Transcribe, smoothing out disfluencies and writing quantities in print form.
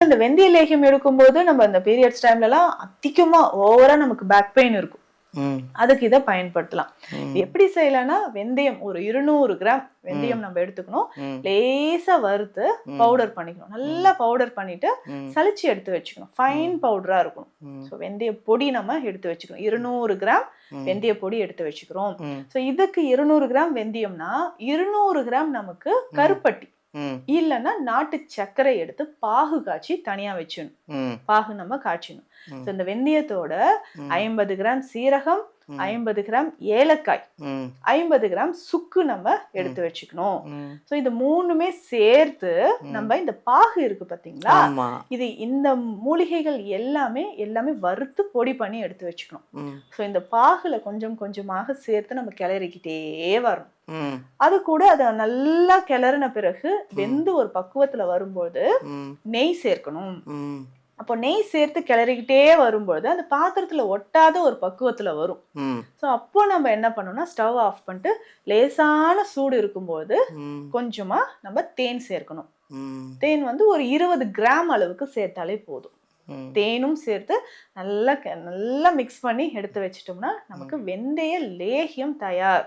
இந்த வெந்தய லேகியம் எடுக்கும்போது நம்ம இந்த பீரியட்ஸ் டைம்லலாம் அதிகமா ஓவரா நமக்கு பேக் பெயின் இருக்கும். அதுக்கு இதை பயன்படுத்தலாம். எப்படி செய்யலாம்னா, வெந்தயம் ஒரு 200 கிராம் வெந்தயம் நம்ம எடுத்துக்கணும். லேசா வறுத்து பவுடர் பண்ணிக்கணும். நல்லா பவுடர் பண்ணிட்டு சலிச்சு எடுத்து வச்சுக்கணும். ஃபைன் பவுடரா இருக்கணும். ஸோ வெந்தய பொடி நம்ம எடுத்து வச்சுக்கணும். 200 கிராம் வெந்தய பொடி எடுத்து வச்சுக்கிறோம். ஸோ இதுக்கு 200 கிராம் வெந்தயம்னா 200 கிராம் நமக்கு கருப்பட்டி இல்லைன்னா நாட்டு சர்க்கரை எடுத்து பாகு காய்ச்சி தனியா வச்சிடணும். பாகு நம்ம காய்ச்சணும். இந்த வெந்தயத்தோட 50 கிராம் சீரகம், 50 கிராம் ஏலக்காய், 50 கிராம் சுக்கு நம்ம எடுத்து வச்சுக்கணும். சோ இது மூணுமே சேர்த்து நம்ம இந்த பாகு இருக்கு பாத்தீங்களா, இது இந்த மூலிகைகள் எல்லாமே வறுத்து பொடி பண்ணி எடுத்து வச்சுக்கணும். சோ இந்த பாகுல கொஞ்சம் கொஞ்சமாக சேர்த்து நம்ம கிளறிக்கிட்டே வரணும். அது கூட அத நல்லா கிளறின பிறகு வெந்து ஒரு பக்குவத்துல வரும்போது நெய் சேர்க்கணும். அப்போ நெய் சேர்த்து கிளறிக்கிட்டே வரும்போது அந்த பாத்திரத்துல ஒட்டாத ஒரு பக்குவத்துல வரும். ஸோ அப்போ நம்ம என்ன பண்ணணும்னா ஸ்டவ் ஆஃப் பண்ணிட்டு லேசான சூடு இருக்கும்போது கொஞ்சமா நம்ம தேன் சேர்க்கணும். தேன் வந்து ஒரு 20 கிராம் அளவுக்கு சேர்த்தாலே போதும். தேனும் சேர்த்து நல்லா மிக்ஸ் பண்ணி எடுத்து வச்சிட்டோம்னா நமக்கு வெந்தய லேகியம் தயார்.